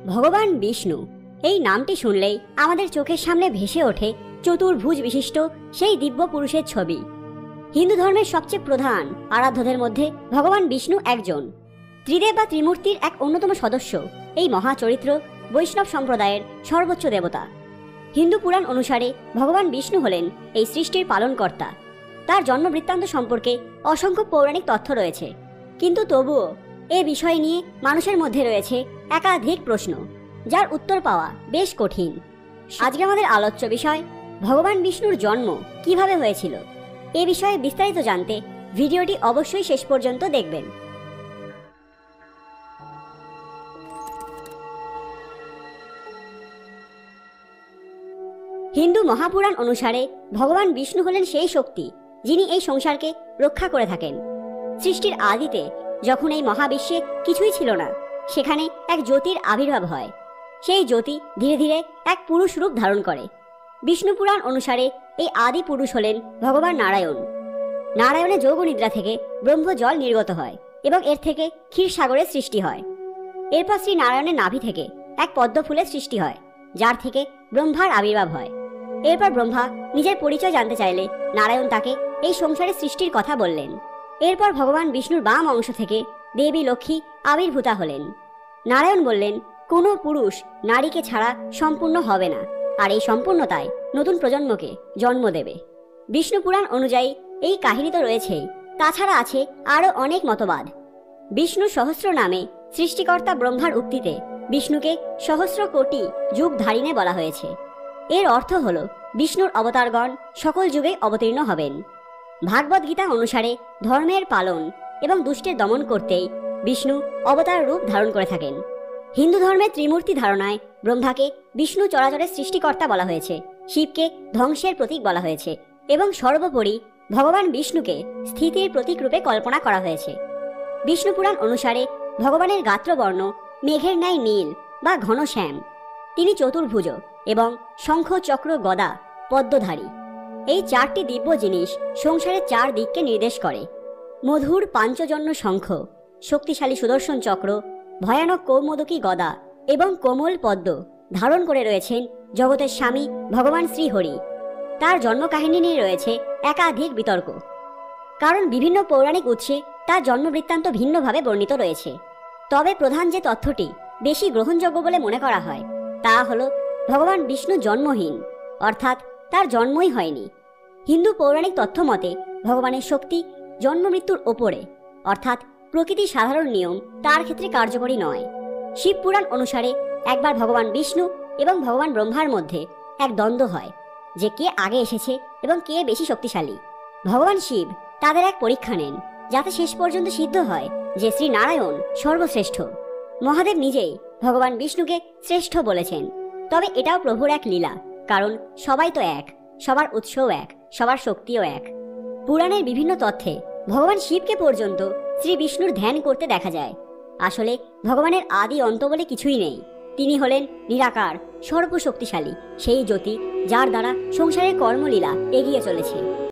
ভগবান বিষ্ণু এই নামটি শুনলেই আমাদের চোখের সামনে ভেসে ওঠে চতুর্ভুজ বিশিষ্ট সেই দিব্য পুরুষের ছবি। হিন্দু ধর্মের সবচেয়ে প্রধান আরাধ্যদের মধ্যে ভগবান বিষ্ণু একজন। ত্রিদেব বা ত্রিমূর্তির এক অন্যতম সদস্য এই মহাচরিত্র বৈষ্ণব সম্প্রদায়ের সর্বোচ্চ দেবতা। হিন্দু পুরাণ অনুসারে ভগবান বিষ্ণু হলেন এই সৃষ্টির পালনকর্তা। তার জন্ম বৃত্তান্ত সম্পর্কে অসংখ্য পৌরাণিক তথ্য রয়েছে, কিন্তু তবুও এ বিষয় নিয়ে মানুষের মধ্যে রয়েছে একাধিক প্রশ্ন, যার উত্তর পাওয়া বেশ কঠিন। আজকে আমাদের আলোচ্য বিষয় ভগবান বিষ্ণুর জন্ম কিভাবে হয়েছিল। এ বিষয়ে বিস্তারিত জানতে ভিডিওটি অবশ্যই শেষ পর্যন্ত দেখবেন। হিন্দু মহাপুরাণ অনুসারে ভগবান বিষ্ণু হলেন সেই শক্তি যিনি এই সংসারকে রক্ষা করে থাকেন। সৃষ্টির আদিতে যখন এই মহাবিশ্বে কিছুই ছিল না, সেখানে এক জ্যোতির আবির্ভাব হয়। সেই জ্যোতি ধীরে ধীরে এক পুরুষ রূপ ধারণ করে। বিষ্ণু পুরাণ অনুসারে এই আদি পুরুষ হলেন ভগবান নারায়ণ। নারায়ণের যোগনিদ্রা থেকে ব্রহ্ম জল নির্গত হয় এবং এর থেকে ক্ষীরসাগরের সৃষ্টি হয়। এরপর শ্রী নারায়ণের নাভি থেকে এক পদ্ম ফুলের সৃষ্টি হয়, যার থেকে ব্রহ্মার আবির্ভাব হয়। এরপর ব্রহ্মা নিজের পরিচয় জানতে চাইলে নারায়ণ তাকে এই সংসারের সৃষ্টির কথা বললেন। এরপর ভগবান বিষ্ণুর বাম অংশ থেকে দেবী লক্ষ্মী আবির্ভূতা হলেন। নারায়ণ বললেন, কোনো পুরুষ নারীকে ছাড়া সম্পূর্ণ হবে না, আর এই সম্পূর্ণতায় নতুন প্রজন্মকে জন্ম দেবে। বিষ্ণু পুরাণ অনুযায়ী এই কাহিনী তো রয়েছেই, তাছাড়া আছে আরও অনেক মতবাদ। বিষ্ণু সহস্র নামে সৃষ্টিকর্তা ব্রহ্মার উক্তিতে বিষ্ণুকে সহস্র কোটি যুগ ধারিণে বলা হয়েছে। এর অর্থ হল বিষ্ণুর অবতারগণ সকল যুগে অবতীর্ণ হবেন। ভাগবত গীতা অনুসারে ধর্মের পালন এবং দুষ্টের দমন করতেই বিষ্ণু অবতার রূপ ধারণ করে থাকেন। হিন্দু ধর্মের ত্রিমূর্তি ধারণায় ব্রহ্মাকে বিষ্ণু চরাচরের সৃষ্টিকর্তা বলা হয়েছে, শিবকে ধ্বংসের প্রতীক বলা হয়েছে এবং সর্বোপরি ভগবান বিষ্ণুকে স্থিতির প্রতীক রূপে কল্পনা করা হয়েছে। বিষ্ণু পুরাণ অনুসারে ভগবানের গাত্রবর্ণ মেঘের ন্যায় নীল বা ঘন শ্যাম। তিনি চতুর্ভুজ এবং শঙ্খ চক্র গদা পদ্মধারী। এই চারটি দিব্য জিনিস সংসারের চার দিককে নির্দেশ করে। মধুর পাঞ্চজন্য শঙ্খ, শক্তিশালী সুদর্শন চক্র, ভয়ানক কৌমোদকী গদা এবং কোমল পদ্ম ধারণ করে রয়েছেন জগতের স্বামী ভগবান শ্রীহরি। তার জন্মকাহিনী নিয়ে রয়েছে একাধিক বিতর্ক, কারণ বিভিন্ন পৌরাণিক উৎসে তার জন্মবৃত্তান্ত ভিন্নভাবে বর্ণিত রয়েছে। তবে প্রধান যে তথ্যটি বেশি গ্রহণযোগ্য বলে মনে করা হয় তা হল ভগবান বিষ্ণু জন্মহীন, অর্থাৎ তার জন্মই হয়নি। হিন্দু পৌরাণিক তথ্য মতে ভগবানের শক্তি জন্ম মৃত্যুর ওপরে, অর্থাৎ প্রকৃতির সাধারণ নিয়ম তার ক্ষেত্রে কার্যকরী নয়। শিব পুরাণ অনুসারে একবার ভগবান বিষ্ণু এবং ভগবান ব্রহ্মার মধ্যে এক দ্বন্দ্ব হয় যে কে আগে এসেছে এবং কে বেশি শক্তিশালী। ভগবান শিব তাদের এক পরীক্ষা নেন, যাতে শেষ পর্যন্ত সিদ্ধ হয় যে শ্রী নারায়ণ সর্বশ্রেষ্ঠ। মহাদেব নিজেই ভগবান বিষ্ণুকে শ্রেষ্ঠ বলেছেন। তবে এটাও প্রভুর এক লীলা, কারণ সবাই তো এক, সবার উৎসও এক, সবার শক্তিও এক। পুরাণের বিভিন্ন তথ্যে ভগবান শিবকে পর্যন্ত শ্রী বিষ্ণুর ধ্যান করতে দেখা যায়। আসলে ভগবানের আদি অন্ত বলে কিছুই নেই। তিনি হলেন নিরাকার, সর্বশক্তিশালী সেই জ্যোতি, যার দ্বারা সংসারের কর্মলীলা এগিয়ে চলেছে।